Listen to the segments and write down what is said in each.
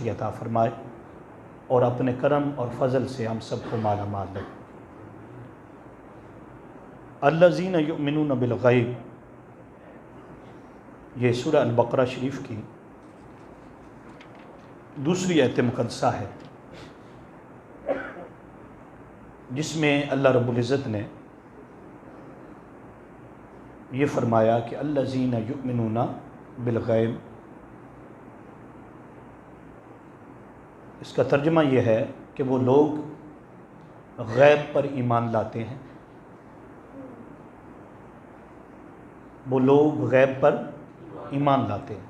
توفیق عطا فرمائے اور اپنے کرم اور فضل سے ہم سب کو مالا مال رکھے۔ الذین یؤمنون بالغیب، یہ سورہ البقرہ شریف کی دوسری آیت مقدسہ ہے، جس میں اللہ رب العزت نے یہ فرمایا کہ الذین یؤمنون بالغیب، اس کا ترجمہ یہ ہے کہ وہ لوگ غیب پر ایمان لاتے ہیں، وہ لوگ غیب پر ایمان لاتے ہیں۔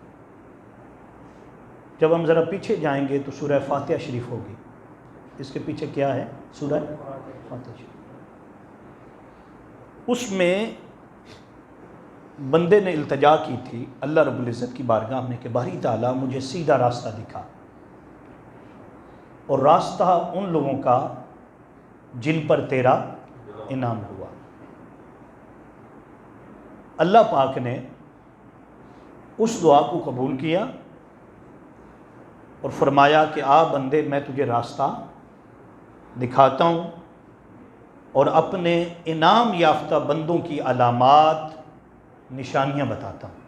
جب ہم ذرا پیچھے جائیں گے تو سورہ فاتحہ شریف ہوگی، اس کے پیچھے کیا ہے؟ سورہ فاتحہ شریف۔ اس میں بندے نے التجا کی تھی اللہ رب العزت کی بارگاہ میں کہ باری تعالیٰ مجھے سیدھا راستہ دکھا، اور راستہ ان لوگوں کا جن پر تیرا انعام ہوا۔ اللہ پاک نے اس دعا کو قبول کیا اور فرمایا کہ آ بندے میں تجھے راستہ دکھاتا ہوں اور اپنے انعام یافتہ بندوں کی علامات نشانیاں بتاتا ہوں۔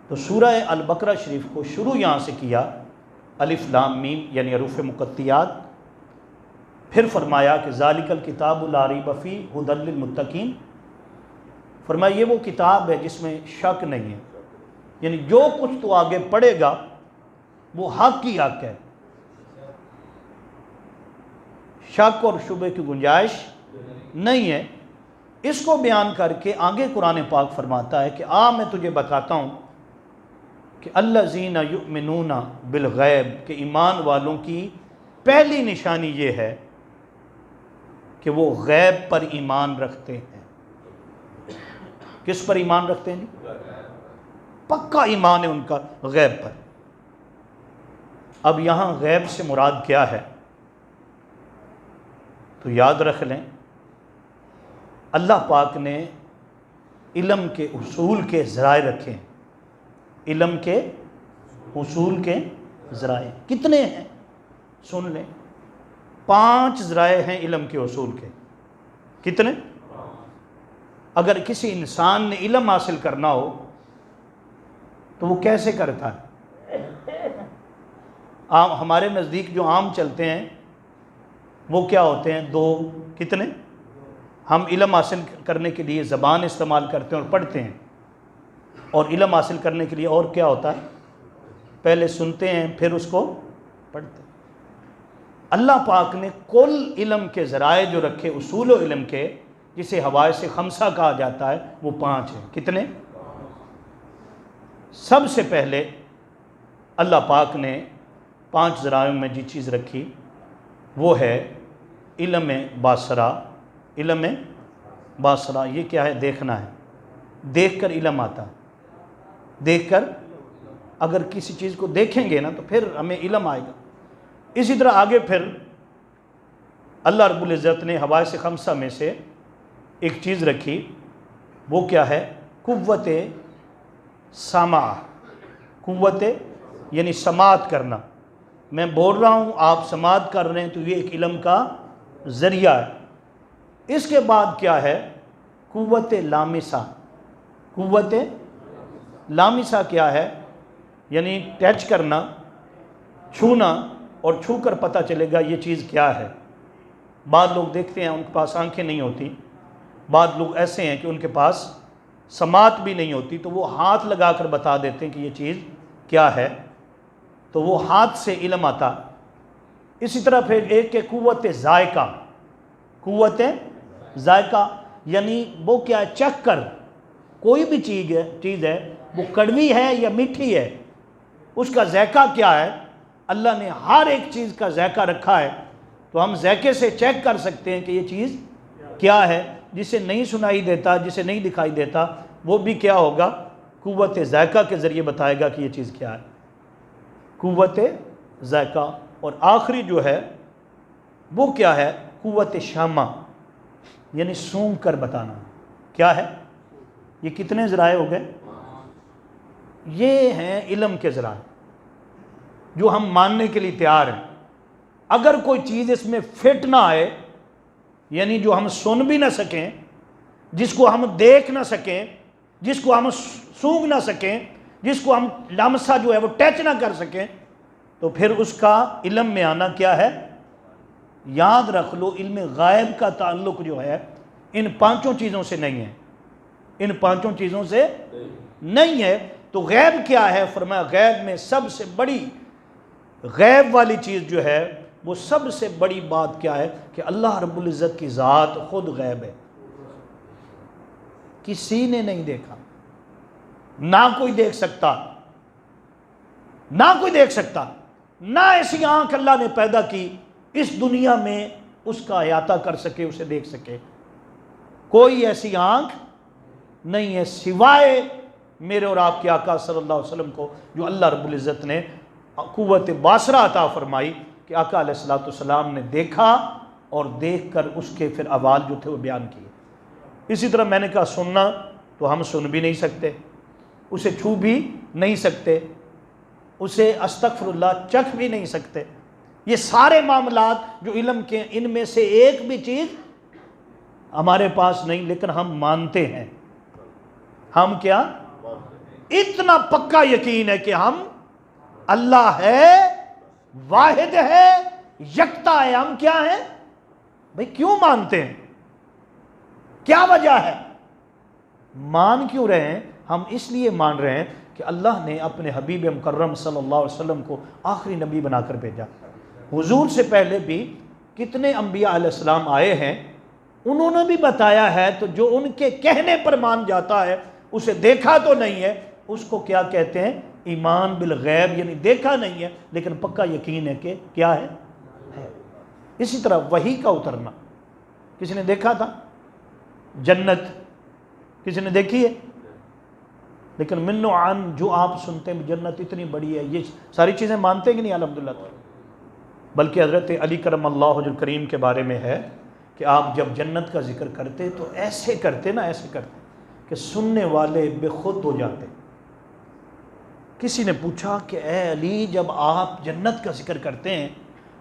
تو سورہ البقرہ شریف کو شروع یہاں سے کیا، الف لام میم یعنی حروف مقطعات، پھر فرمایا کہ ذالک الکتاب لا ریب فیہ ھدی للمتقین، فرمایا یہ وہ کتاب ہے جس میں شک نہیں ہے، یعنی جو کچھ تو آگے پڑھے گا وہ حق ہی حق ہے، شک اور شبہ کی گنجائش نہیں ہے۔ اس کو بیان کر کے آگے قرآن پاک فرماتا ہے کہ میں تجھے بتاتا ہوں کہ الذین یؤمنون بالغیب، کہ ایمان والوں کی پہلی نشانی یہ ہے کہ وہ غیب پر ایمان رکھتے ہیں۔ کس پر ایمان رکھتے ہیں؟ پکا ایمان ہے ان کا غیب پر۔ اب یہاں غیب سے مراد کیا ہے تو یاد رکھ لیں، اللہ پاک نے علم کے اصول کے ذرائع رکھے ہیں۔ علم کے اصول کے ذرائع کتنے ہیں؟ سن لیں، 5 ذرائع ہیں علم کے اصول کے۔ کتنے؟ اگر کسی انسان نے علم حاصل کرنا ہو تو وہ کیسے کرتا ہے؟ ہمارے نزدیک جو عام چلتے ہیں وہ کیا ہوتے ہیں؟ 2۔ کتنے؟ ہم علم حاصل کرنے کے لیے زبان استعمال کرتے ہیں اور پڑھتے ہیں، اور علم حاصل کرنے کے لیے اور کیا ہوتا ہے؟ پہلے سنتے ہیں پھر اس کو پڑھتے ہیں۔ اللہ پاک نے کل علم کے ذرائع جو رکھے اصول و علم کے، جسے حواس خمسہ کہا جاتا ہے، وہ 5 ہیں۔ کتنے؟ سب سے پہلے اللہ پاک نے 5 ذرائع میں جی چیز رکھی وہ ہے علم باصرہ۔ علم باصرہ یہ کیا ہے؟ دیکھنا ہے، دیکھ کر علم آتا ہے، دیکھ کر اگر کسی چیز کو دیکھیں گے نا تو پھر ہمیں علم آئے گا۔ اسی طرح آگے پھر اللہ رب العزت نے حواس خمسہ میں سے ایک چیز رکھی، وہ کیا ہے؟ قوت سمع۔ قوت یعنی سماعت کرنا، میں بول رہا ہوں آپ سماعت کر رہے ہیں، تو یہ ایک علم کا ذریعہ ہے۔ اس کے بعد کیا ہے؟ قوت لامسہ۔ قوت لامسہ کیا ہے؟ یعنی ٹچ کرنا، چھونا، اور چھو کر پتہ چلے گا یہ چیز کیا ہے۔ بعض لوگ دیکھتے ہیں ان کے پاس آنکھیں نہیں ہوتی، بعض لوگ ایسے ہیں کہ ان کے پاس سماعت بھی نہیں ہوتی، تو وہ ہاتھ لگا کر بتا دیتے ہیں کہ یہ چیز کیا ہے، تو وہ ہاتھ سے علم آتا۔ اسی طرح پھر ایک کہ قوت ذائقہ۔ قوت ذائقہ یعنی وہ کیا ہے؟ چکھ کر کوئی بھی چیز ہے وہ کڑوی ہے یا میٹھی ہے، اس کا ذائقہ کیا ہے؟ اللہ نے ہر ایک چیز کا ذائقہ رکھا ہے، تو ہم ذائقے سے چیک کر سکتے ہیں کہ یہ چیز کیا ہے۔ جسے نہیں سنائی دیتا، جسے نہیں دکھائی دیتا، وہ بھی کیا ہوگا؟ قوت ذائقہ کے ذریعے بتائے گا کہ یہ چیز کیا ہے۔ قوت ذائقہ۔ اور آخری جو ہے وہ کیا ہے؟ قوت شامہ، یعنی سونگھ کر بتانا۔ کیا ہے؟ یہ کتنے ذرائع ہو گئے؟ یہ ہیں علم کے ذرائع۔ جو ہم ماننے کے لیے تیار ہیں. اگر کوئی چیز اس میں فٹ نہ آئے، یعنی جو ہم سن بھی نہ سکیں، جس کو ہم دیکھ نہ سکیں، جس کو ہم سونگھ نہ سکیں، جس کو ہم لمسہ جو ہے وہ ٹچ نہ کر سکیں، تو پھر اس کا علم میں آنا کیا ہے؟ یاد رکھ لو، علم غائب کا تعلق جو ہے ان پانچوں چیزوں سے نہیں ہے، ان پانچوں چیزوں سے نہیں ہے. تو غیب کیا ہے؟ فرمایا غیب میں سب سے بڑی غیب والی چیز جو ہے وہ سب سے بڑی بات کیا ہے کہ اللہ رب العزت کی ذات خود غیب ہے، کسی نے نہیں دیکھا، نہ کوئی دیکھ سکتا، نہ کوئی دیکھ سکتا، نہ ایسی آنکھ اللہ نے پیدا کی اس دنیا میں اس کا احاطہ کر سکے، اسے دیکھ سکے. کوئی ایسی آنکھ نہیں ہے سوائے میرے اور آپ کے آقا صلی اللہ علیہ وسلم کو، جو اللہ رب العزت نے قوت باصرہ عطا فرمائی کہ آقا علیہ السلام نے دیکھا اور دیکھ کر اس کے پھر احوال جو تھے وہ بیان کیے. اسی طرح میں نے کہا سننا تو ہم سن بھی نہیں سکتے، اسے چھو بھی نہیں سکتے، اسے استغفر اللہ چکھ بھی نہیں سکتے. یہ سارے معاملات جو علم کے، ان میں سے ایک بھی چیز ہمارے پاس نہیں، لیکن ہم مانتے ہیں. ہم کیا؟ اتنا پکا یقین ہے کہ ہم اللہ ہے، واحد ہے، یکتا ہے. ہم کیا ہیں بھئی؟ کیوں مانتے ہیں؟ کیا وجہ ہے؟ مان کیوں رہے ہیں؟ ہم اس لیے مان رہے ہیں کہ اللہ نے اپنے حبیب مکرم صلی اللہ علیہ وسلم کو آخری نبی بنا کر بھیجا. حضور سے پہلے بھی کتنے انبیاء علیہ السلام آئے ہیں، انہوں نے بھی بتایا ہے. تو جو ان کے کہنے پر مان جاتا ہے، اسے دیکھا تو نہیں ہے، اس کو کیا کہتے ہیں؟ ایمان بالغیب، یعنی دیکھا نہیں ہے لیکن پکا یقین ہے کہ کیا ہے؟ ہے. اسی طرح وحی کا اترنا، کسی نے دیکھا تھا؟ جنت کسی نے دیکھی ہے؟ لیکن من و عن جو آپ سنتے ہیں جنت اتنی بڑی ہے، یہ ساری چیزیں مانتے ہیں کہ نہیں؟ الحمدللہ. بلکہ حضرت علی کرم اللہ وجہ الکریم کے بارے میں ہے کہ آپ جب جنت کا ذکر کرتے تو ایسے کرتے نا، ایسے کرتے کہ سننے والے بے خود ہو جاتے. کسی نے پوچھا کہ اے علی، جب آپ جنت کا ذکر کرتے ہیں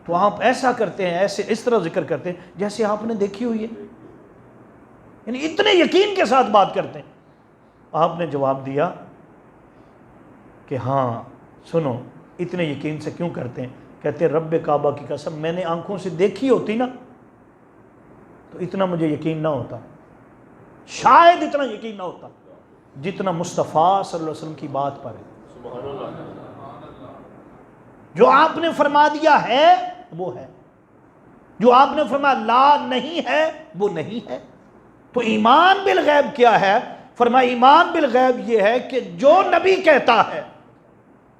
تو آپ ایسا کرتے ہیں، ایسے اس طرح ذکر کرتے ہیں جیسے آپ نے دیکھی ہوئی ہے، یعنی اتنے یقین کے ساتھ بات کرتے ہیں. آپ نے جواب دیا کہ ہاں سنو، اتنے یقین سے کیوں کرتے ہیں؟ کہتے رب کعبہ کی قسم، میں نے آنکھوں سے دیکھی ہوتی نا تو اتنا مجھے یقین نہ ہوتا، شاید اتنا یقین نہ ہوتا جتنا مصطفیٰ صلی اللہ علیہ وسلم کی بات پر ہے. جو آپ نے فرما دیا ہے وہ ہے، جو آپ نے فرمایا لا نہیں ہے وہ نہیں ہے. تو ایمان بالغیب کیا ہے؟ فرمایا ایمان بالغیب یہ ہے کہ جو نبی کہتا ہے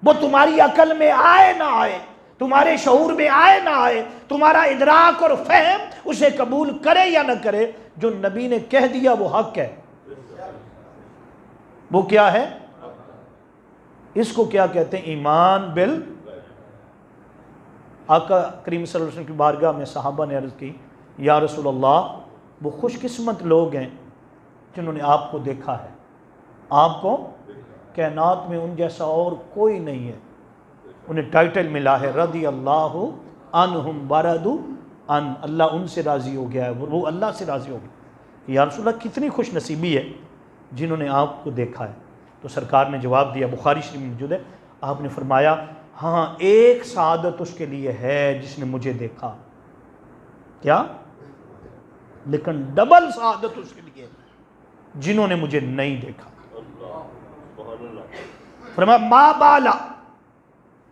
وہ تمہاری عقل میں آئے نہ آئے، تمہارے شعور میں آئے نہ آئے، تمہارا ادراک اور فہم اسے قبول کرے یا نہ کرے، جو نبی نے کہہ دیا وہ حق ہے. وہ کیا ہے؟ اس کو کیا کہتے ہیں؟ ایمان بال. آقا کریم صلی اللہ علیہ وسلم کی بارگاہ میں صحابہ نے عرض کی یا رسول اللہ، وہ خوش قسمت لوگ ہیں جنہوں نے آپ کو دیکھا ہے. آپ کو کائنات میں ان جیسا اور کوئی نہیں ہے. انہیں ٹائٹل ملا ہے رضی اللہ عنہم ورضوا عنہ، اللہ ان سے راضی ہو گیا ہے، وہ اللہ سے راضی ہو گیا. یا رسول اللہ کتنی خوش نصیبی ہے جنہوں نے آپ کو دیکھا ہے. تو سرکار نے جواب دیا، بخاری شریف میں موجود ہے، آپ نے فرمایا ہاں ایک سعادت اس کے لیے ہے جس نے مجھے دیکھا. کیا؟ لیکن ڈبل سعادت اس کے لیے جنہوں نے مجھے نہیں دیکھا. فرمایا ما بالا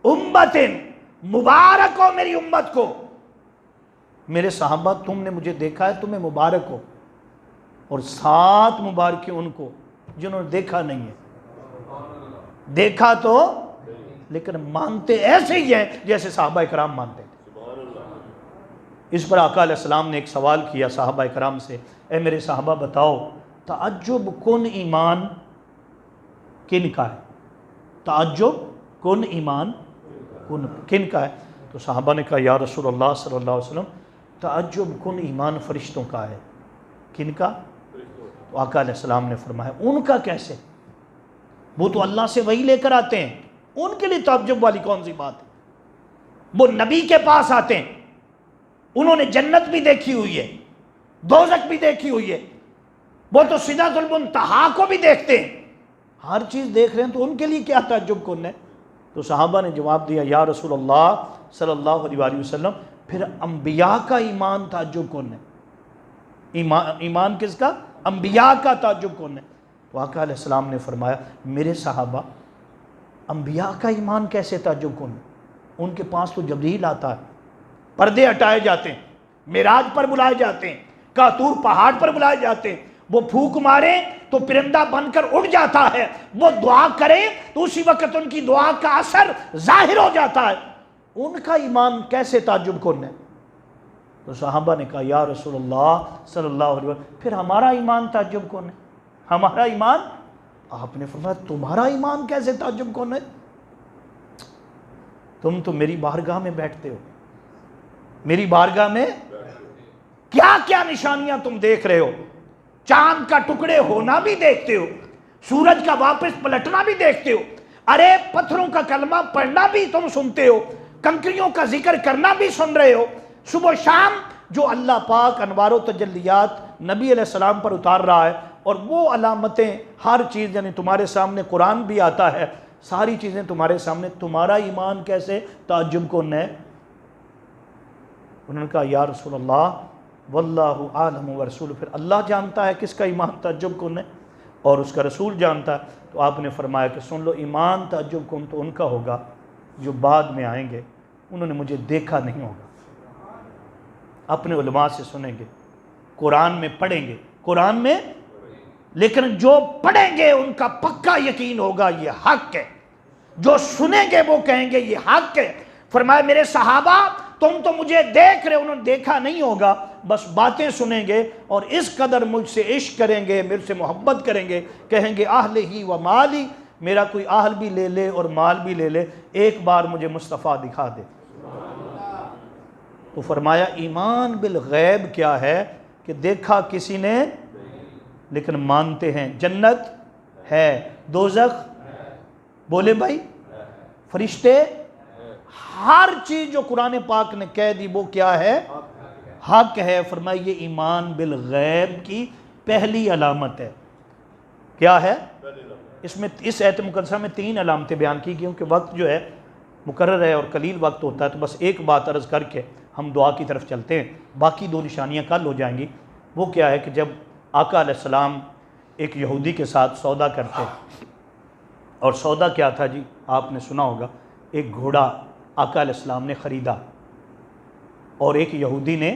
امت، مبارک ہو میری امت کو، میرے صحابہ تم نے مجھے دیکھا ہے، تمہیں مبارک ہو، اور سات مبارک ان کو جنہوں نے دیکھا نہیں ہے. دیکھا تو لیکن مانتے ایسے ہی ہیں جیسے صحابہ کرام مانتے تھے. اس پر آقا علیہ السلام نے ایک سوال کیا صحابہ کرام سے، اے میرے صحابہ بتاؤ تعجب کن ایمان کن کا ہے؟ تعجب کن ایمان کن کا ہے؟ تو صحابہ نے کہا یا رسول اللہ صلی اللہ علیہ وسلم تعجب کن ایمان فرشتوں کا ہے. کن کا؟ تو آقا علیہ السلام نے فرمایا ان کا کیسے؟ وہ تو اللہ سے وحی لے کر آتے ہیں، ان کے لیے تعجب والی کون سی بات ہے؟ وہ نبی کے پاس آتے ہیں، انہوں نے جنت بھی دیکھی ہوئی ہے، دوزخ بھی دیکھی ہوئی ہے، وہ تو سدرۃ المنتہا کو بھی دیکھتے ہیں، ہر چیز دیکھ رہے ہیں، تو ان کے لیے کیا تعجب کرنا ہے؟ تو صحابہ نے جواب دیا یا رسول اللہ صلی اللہ علیہ وآلہ وسلم پھر انبیاء کا ایمان تعجب کون ہے؟ ایمان کس کا؟ انبیاء کا تعجب کون ہے؟ تو آقا علیہ السلام نے فرمایا میرے صحابہ انبیاء کا ایمان کیسے تعجب کون ہے؟ ان کے پاس تو جبریل آتا ہے، پردے ہٹائے جاتے ہیں، معراج پر بلائے جاتے ہیں، کاتور پہاڑ پر بلائے جاتے ہیں، وہ پھونک مارے تو پرندہ بن کر اڑ جاتا ہے، وہ دعا کرے تو اسی وقت ان کی دعا کا اثر ظاہر ہو جاتا ہے، ان کا ایمان کیسے تعجب کن ہے؟ تو صحابہ نے کہا یا رسول اللہ صلی اللہ علیہ وسلم پھر ہمارا ایمان تعجب کن ہے، ہمارا ایمان؟ آپ نے فرمایا تمہارا ایمان کیسے تعجب کن ہے؟ تم تو میری بارگاہ میں بیٹھتے ہو، میری بارگاہ میں کیا کیا نشانیاں تم دیکھ رہے ہو، چاند کا ٹکڑے ہونا بھی دیکھتے ہو، سورج کا واپس پلٹنا بھی دیکھتے ہو، ارے پتھروں کا کلمہ پڑھنا بھی تم سنتے ہو، کنکریوں کا ذکر کرنا بھی سن رہے ہو، صبح و شام جو اللہ پاک انوار و تجلیات نبی علیہ السلام پر اتار رہا ہے، اور وہ علامتیں ہر چیز یعنی تمہارے سامنے قرآن بھی آتا ہے، ساری چیزیں تمہارے سامنے، تمہارا ایمان کیسے تعجب کن ہے؟ انہوں نے کہا یا رسول اللہ واللہ عالم ورسول، پھر اللہ جانتا ہے کس کا ایمان تعجب کن ہے اور اس کا رسول جانتا ہے۔ تو آپ نے فرمایا کہ سن لو ایمان تعجب کن تو ان کا ہوگا جو بعد میں آئیں گے، انہوں نے مجھے دیکھا نہیں ہوگا، اپنے علماء سے سنیں گے، قرآن میں پڑھیں گے، قرآن میں، لیکن جو پڑھیں گے ان کا پکا یقین ہوگا یہ حق ہے، جو سنیں گے وہ کہیں گے یہ حق ہے۔ فرمایا میرے صحابہ تم تو مجھے دیکھ رہے، انہوں نے دیکھا نہیں ہوگا، بس باتیں سنیں گے اور اس قدر مجھ سے عشق کریں گے، میرے سے محبت کریں گے، کہیں گے اہل ہی و مالی، میرا کوئی اہل بھی لے لے اور مال بھی لے لے، ایک بار مجھے مصطفیٰ دکھا دے۔ تو فرمایا ایمان بالغیب کیا ہے کہ دیکھا کسی نے لیکن مانتے ہیں، جنت ہے، دوزخ بولے بھائی، فرشتے، ہر چیز جو قرآن پاک نے کہہ دی وہ کیا ہے؟ حق ہے۔ فرمایا یہ ایمان بالغیب کی پہلی علامت ہے۔ کیا ہے؟ اس آیت مقدسہ میں 3 علامتیں بیان کی، کیونکہ وقت جو ہے مقرر ہے اور قلیل وقت ہوتا ہے، تو بس ایک بات عرض کر کے ہم دعا کی طرف چلتے ہیں، باقی 2 نشانیاں کل ہو جائیں گی۔ وہ کیا ہے کہ جب آقا علیہ السلام ایک یہودی کے ساتھ سودا کرتے، اور سودا کیا تھا جی؟ آپ نے سنا ہوگا، ایک گھوڑا آقا علیہ السلام نے خریدا اور ایک یہودی نے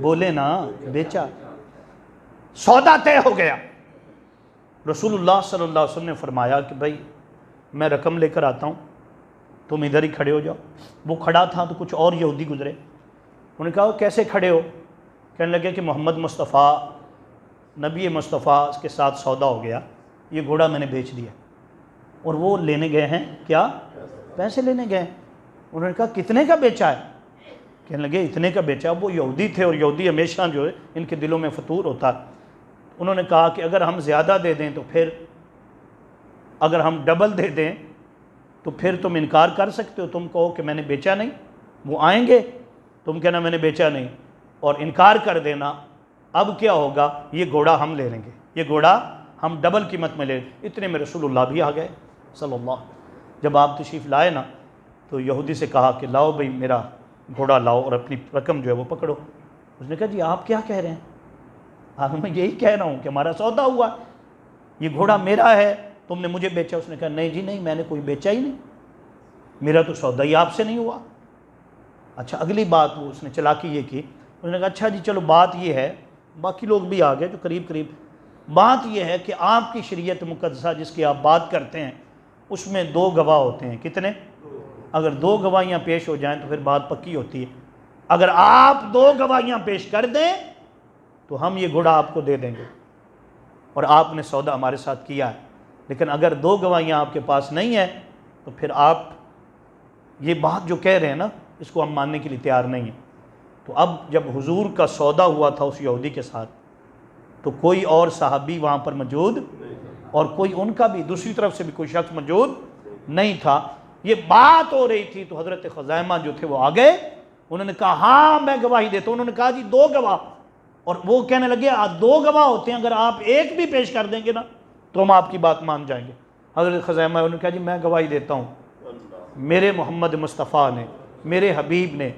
بولے نا بیچا، سودا طے ہو گیا۔ رسول اللہ صلی اللہ علیہ وسلم نے فرمایا کہ بھائی میں رقم لے کر آتا ہوں، تم ادھر ہی کھڑے ہو جاؤ۔ وہ کھڑا تھا تو کچھ اور یہودی گزرے، انہوں نے کہا کیسے کھڑے ہو؟ کہنے لگے کہ محمد مصطفیٰ نبی مصطفیٰ کے ساتھ سودا ہو گیا، یہ گھوڑا میں نے بیچ دیا، اور وہ لینے گئے ہیں کیا؟ پیسے لینے گئے ہیں۔ انہوں نے کہا کتنے کا بیچا ہے؟ کہنے لگے اتنے کا بیچا۔ وہ یہودی تھے اور یہودی ہمیشہ جو ہے ان کے دلوں میں فطور ہوتا۔ انہوں نے کہا کہ اگر ہم زیادہ دے دیں تو پھر، اگر ہم ڈبل دے دیں تو پھر تم انکار کر سکتے ہو، تم کہو کہ میں نے بیچا نہیں، وہ آئیں گے، تم کہنا میں نے بیچا نہیں اور انکار کر دینا، اب کیا ہوگا؟ یہ گھوڑا ہم لے لیں گے، یہ گھوڑا ہم ڈبل قیمت میں لے لیں۔ اتنے میں رسول اللہ بھی آ گئے صلی اللہ۔ جب آپ تشریف لائے نا تو یہودی سے کہا کہ لاؤ بھائی میرا گھوڑا لاؤ اور اپنی رقم جو ہے وہ پکڑو۔ اس نے کہا جی آپ کیا کہہ رہے ہیں؟ آپ میں یہی کہہ رہا ہوں کہ ہمارا سودا ہوا، یہ گھوڑا میرا ہے، تم نے مجھے بیچا۔ اس نے کہا نہیں جی نہیں، میں نے کوئی بیچا ہی نہیں، میرا تو سودا ہی آپ سے نہیں ہوا۔ اچھا اگلی بات وہ اس نے چلاکی یہ کی، اس نے کہا اچھا جی چلو بات یہ ہے، باقی لوگ بھی آ گئے جو قریب بات یہ ہے کہ آپ کی شریعت مقدسہ جس کی آپ بات کرتے ہیں اس میں 2 گواہ ہوتے ہیں، کتنے؟ اگر 2 گواہیاں پیش ہو جائیں تو پھر بات پکی ہوتی ہے۔ اگر آپ 2 گواہیاں پیش کر دیں تو ہم یہ گھوڑا آپ کو دے دیں گے اور آپ نے سودا ہمارے ساتھ کیا ہے، لیکن اگر 2 گواہیاں آپ کے پاس نہیں ہیں تو پھر آپ یہ بات جو کہہ رہے ہیں نا اس کو ہم ماننے کے لیے تیار نہیں ہیں۔ تو اب جب حضور کا سودا ہوا تھا اس یہودی کے ساتھ تو کوئی اور صحابی وہاں پر موجود اور کوئی ان کا بھی دوسری طرف سے بھی کوئی شخص موجود نہیں تھا۔ یہ بات ہو رہی تھی تو حضرت خزیمہ جو تھے وہ آ گئے، انہوں نے کہا ہاں میں گواہی دیتا ہوں۔ انہوں نے کہا جی 2 گواہ، اور وہ کہنے لگے 2 گواہ ہوتے ہیں، اگر آپ ایک بھی پیش کر دیں گے نا تو ہم آپ کی بات مان جائیں گے۔ حضرت خزیمہ انہوں نے کہا جی میں گواہی دیتا ہوں، میرے محمد مصطفیٰ نے، میرے حبیب نے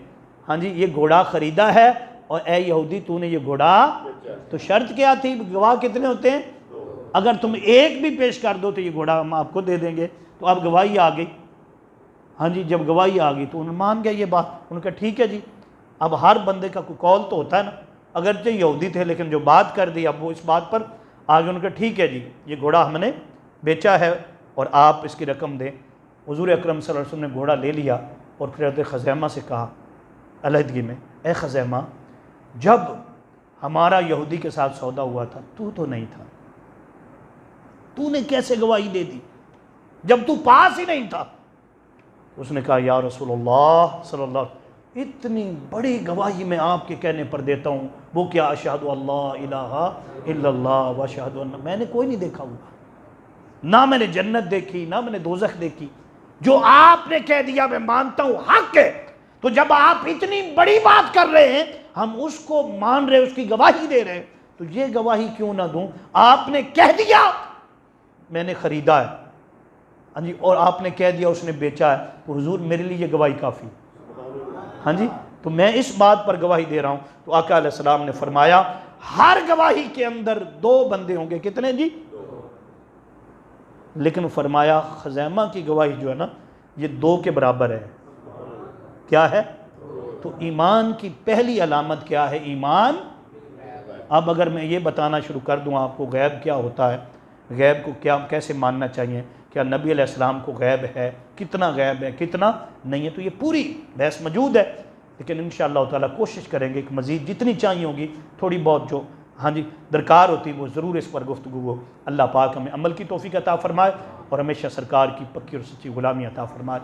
ہاں جی یہ گھوڑا خریدا ہے، اور اے یہودی تو نے یہ گھوڑا، تو شرط کیا تھی؟ گواہ کتنے ہوتے ہیں؟ اگر تم ایک بھی پیش کر دو تو یہ گھوڑا ہم آپ کو دے دیں گے۔ تو اب گواہی آ گئی، ہاں جی جب گواہی آ گئی تو انہوں نے مان گیا یہ بات۔ انہوں نے کہا ٹھیک ہے جی، اب ہر بندے کا کوئی قول تو ہوتا ہے نا، اگرچہ یہودی تھے لیکن جو بات کر دی اب وہ اس بات پر آگے۔ انہوں نے کہا ٹھیک ہے جی یہ گھوڑا ہم نے بیچا ہے اور آپ اس کی رقم دیں۔ حضور اکرم صلی اللہ علیہ وسلم نے گھوڑا لے لیا اور پھر حضرت خزیمہ سے کہا علیحدگی میں، اے خزیمہ جب ہمارا یہودی کے ساتھ سودا ہوا تھا تو نہیں تھا، تو نے کیسے گواہی دے دی جب تو پاس ہی نہیں تھا؟ اس نے کہا یا رسول اللہ صلی اللہ علیہ وسلم اتنی بڑی گواہی میں آپ کے کہنے پر دیتا ہوں، وہ کیا اشہد اللہ الہ الا اللہ و اشہد ان، میں نے کوئی نہیں دیکھا ہوا، نہ میں نے جنت دیکھی نہ میں نے دوزخ دیکھی، جو آپ نے کہہ دیا میں مانتا ہوں حق ہے۔ تو جب آپ اتنی بڑی بات کر رہے ہیں، ہم اس کو مان رہے، اس کی گواہی دے رہے ہیں، تو یہ گواہی کیوں نہ دوں؟ آپ نے کہہ دیا میں نے خریدا ہے، ہاں جی، اور آپ نے کہہ دیا اس نے بیچا ہے، تو حضور میرے لیے یہ گواہی کافی، ہاں جی، تو میں اس بات پر گواہی دے رہا ہوں۔ تو آقا علیہ السلام نے فرمایا ہر گواہی کے اندر 2 بندے ہوں گے، کتنے جی؟ لیکن فرمایا خزیمہ کی گواہی جو ہے نا یہ 2 کے برابر ہے۔ کیا ہے؟ تو ایمان کی پہلی علامت کیا ہے؟ ایمان۔ اب اگر میں یہ بتانا شروع کر دوں آپ کو غیب کیا ہوتا ہے، غیب کو کیسے ماننا چاہیے، کیا نبی علیہ السلام کو غیب ہے، کتنا غیب ہے کتنا نہیں ہے، تو یہ پوری بحث موجود ہے، لیکن انشاءاللہ تعالیٰ کوشش کریں کہ مزید جتنی چاہیے ہوگی تھوڑی بہت جو ہاں جی درکار ہوتی وہ ضرور اس پر گفتگو ہو۔ اللہ پاک ہمیں عمل کی توفیق عطا فرمائے اور ہمیشہ سرکار کی پکی اور سچی غلامی عطا فرمائے۔